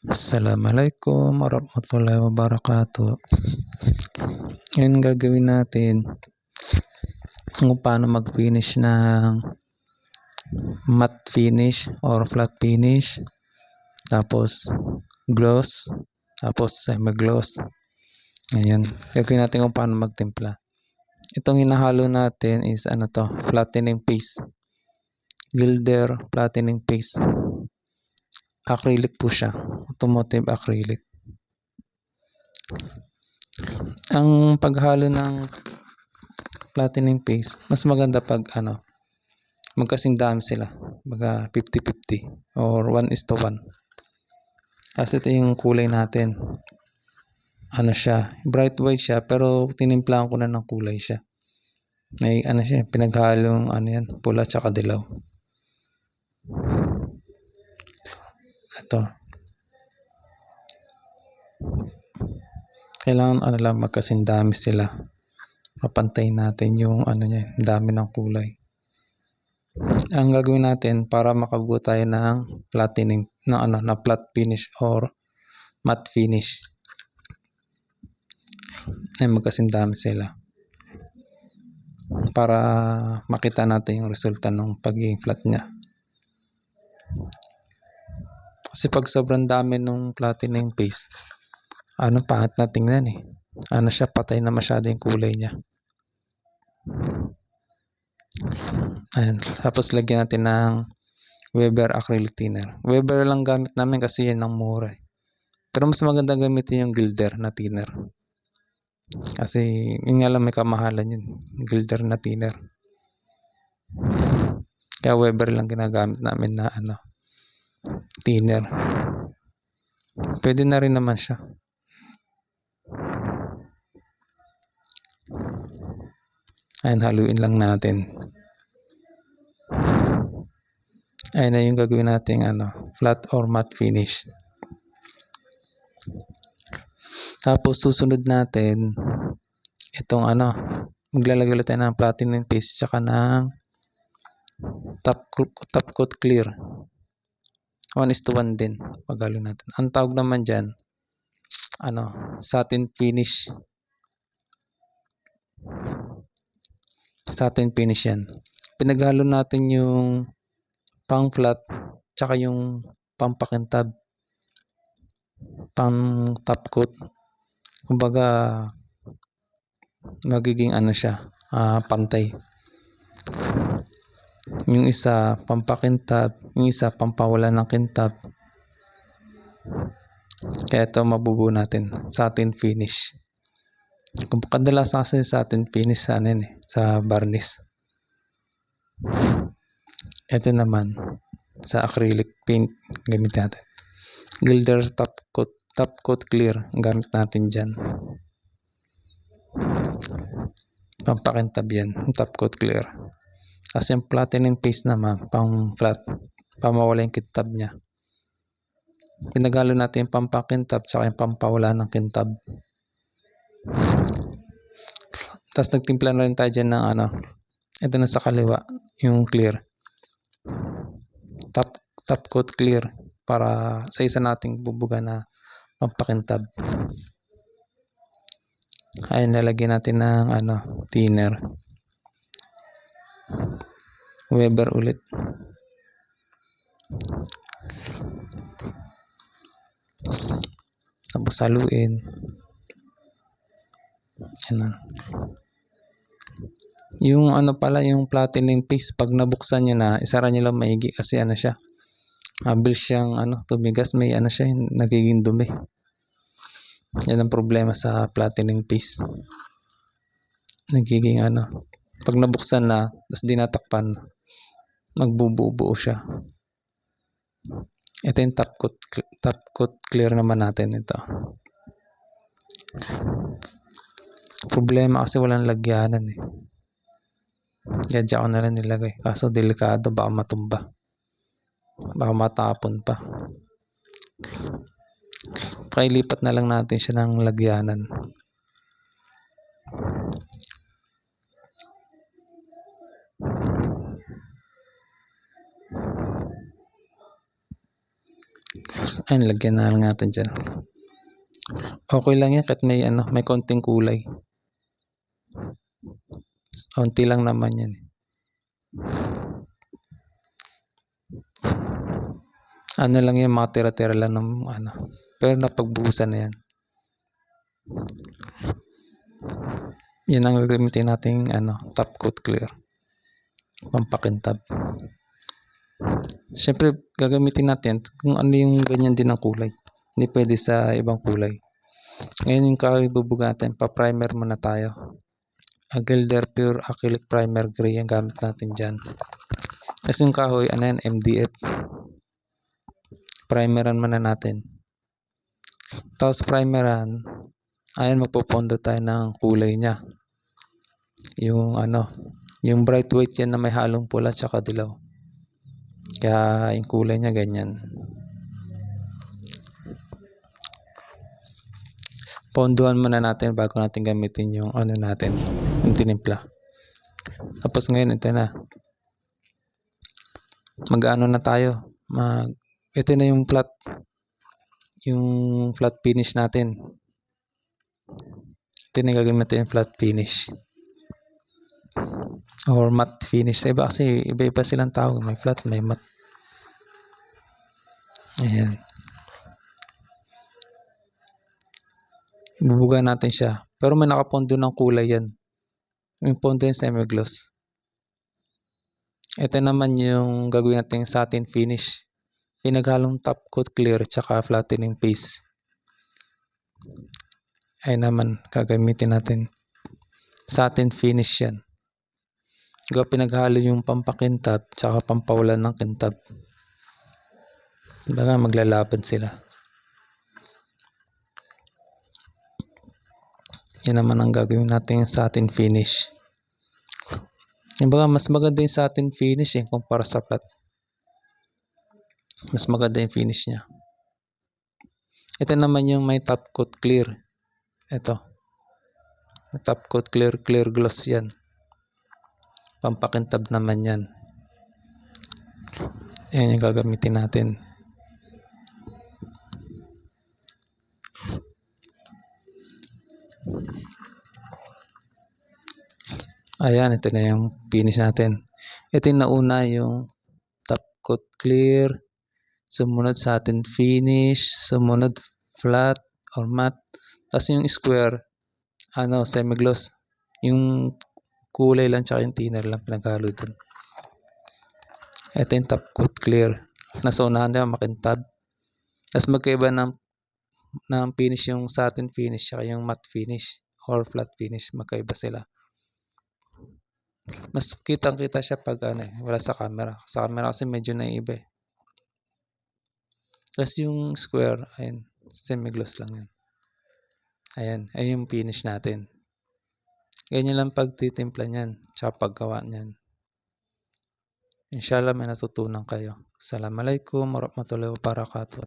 Assalamualaikum warahmatullahi wabarakatuh. Ngayon gagawin natin kung paano mag-finish ng matte finish or flat finish, tapos gloss, tapos semi-gloss. Ngayon, gagawin natin kung paano magtimpla. Itong hinahalo natin is flattening paste. Gilder flattening paste. Acrylic po siya, automotive acrylic. Ang paghalo ng flattening paste, mas maganda pag magkasing dami sila, baga 50-50 or 1:1. Kasi ito yung kulay natin, siya, bright white siya, pero tinimplahan ko na ng kulay siya. May siya, pinaghalong yan, pula tsaka dilaw. Ito. Kailangan lang magkasing dami sila. Papantayin natin yung niya, dami ng kulay. Ang gagawin natin para makabuo tayo ng flattening na flat finish or matte finish. Ay magkasing dami sila. Para makita natin yung resulta ng pagiging flat niya. Kasi pag sobrang dami nung flattening paste, pangit na tingnan eh. Siya, patay na masyado yung kulay niya. Ayan. Tapos lagyan natin ng Weber acrylic thinner. Weber lang gamit namin kasi yan ang mura eh. Pero mas maganda gamitin yung Gilder na thinner. Kasi yun nga lang, may kamahalan yun. Gilder na thinner. Kaya Weber lang ginagamit namin na thinner. Pwede na rin naman siya. Ayan, haluin lang natin. Ayan na yung gagawin natin flat or matte finish. Tapos susunod natin itong maglalagay ulit tayo ng flattening paste tsaka ng top coat clear. 1:1 din paghalo natin. Ang tawag naman dyan satin finish. Satin finish yan. Pinaghalo natin yung pang flat tsaka yung pampakintab, pang top coat. Kumbaga magiging siya, pantay. Yung isa pampakintab, yung isa pampawala ng kintab. Kaya ito mabubuo natin satin finish. Kung kadalasan kasi satin finish sa varnish. Ito naman sa acrylic paint gamit natin. Gilder top coat clear ang gamit natin dyan. Pampakintab yan, top coat clear. Kasi yung flattening paste naman, pang flat, pamawala yung kintab niya. Pinagalo natin yung pampakintab tsaka yung pampawala ng kintab. Tapos nagtimpla na rin tayo dyan ng ito na sa kaliwa, yung clear. Top coat clear para sa isa nating bubuga na pampakintab. Ay nalagyan natin ng thinner. Weber ulit. Tapos haluin. Yung yung flattening paste, pag nabuksan nyo na, isara nyo lang maigi kasi siya, mabilis siyang tumigas, may siya, nagiging dumi. Yan ang problema sa flattening paste. Nagiging pag nabuksan na, tapos dinatakpan, magbubuo siya. Ito yung top coat clear naman natin ito. Problema kasi walang lagyanan eh. Kaya dyan ko na lang nilagay. Kaso delikado, baka matumba. Baka matapon pa. Pailipat na lang natin siya ng lagyanan. Ayun, lagyan na lang natin dyan. Okay lang yan kahit may konting kulay. Konti lang naman yan. Ano lang yan, mga tira-tira lang ng pero napagbuhusan na yan. Yan ang gagamitin nating top coat clear. Pampakintab. Siyempre, gagamitin natin kung ano yung ganyan din ang kulay. Hindi pwede sa ibang kulay. Ngayon yung kahoy bubugatan, pa-primer muna tayo. Gilder Pure Acrylic Primer Gray ang gamit natin dyan. Kasi yung kahoy, yan, MDF. Primeran muna natin. Tapos primeran, ayan, magpopondo tayo ng kulay niya. Yung bright white yan na may halong pula tsaka dilaw. Kaya yung kulay niya ganyan. Ponduhan muna natin bago natin gamitin yung natin, yung tinimpla. Tapos ngayon ito na. Mag-ano na tayo. Ito na yung flat finish natin. Ito na gagamitin yung flat finish. Or matte finish. Iba kasi, iba-iba silang tawag. May flat, may matte. Ayan. Bubuga natin siya. Pero may nakapondo ng kulay yan. Yung pondo yung semi-gloss. Ito naman yung gagawin natin satin finish. Pinaghalong top coat clear tsaka flattening paste. Ay naman, gagamitin natin. Satin finish yan. Pinaghalo yung pampakintab tsaka pampawalan ng kintab. Baka maglalaban sila. Yan naman ang gagawin natin satin finish. Baka mas maganda yung satin finish kumpara sa flat. Mas maganda yung finish niya. Ito naman yung may top coat clear. Ito. Top coat clear gloss yan. Pampakintab naman yan. Ayan yung gagamitin natin. Ayan, ito na yung finish natin. Ito yung nauna, yung top coat clear, sumunod satin finish, sumunod flat or matte, tapos yung square, semi-gloss. Yung kulay lang tsaka yung thinner lang pinaghalo dun. Ito yung top coat clear. Nasa unahan niya makintab. Tapos magkaiba ng finish yung satin finish tsaka yung matte finish or flat finish. Magkaiba sila. Mas kitang-kita siya pag wala sa camera. Sa camera kasi medyo naiiba eh. Tapos yung square, ayun, semi-gloss lang yan. Ayan, ayun yung finish natin. Ganyan lang pagtitimpla niyan, tsaka paggawa niyan. Inshallah may natutunan kayo. Assalamualaikum warahmatullahi wabarakatuh.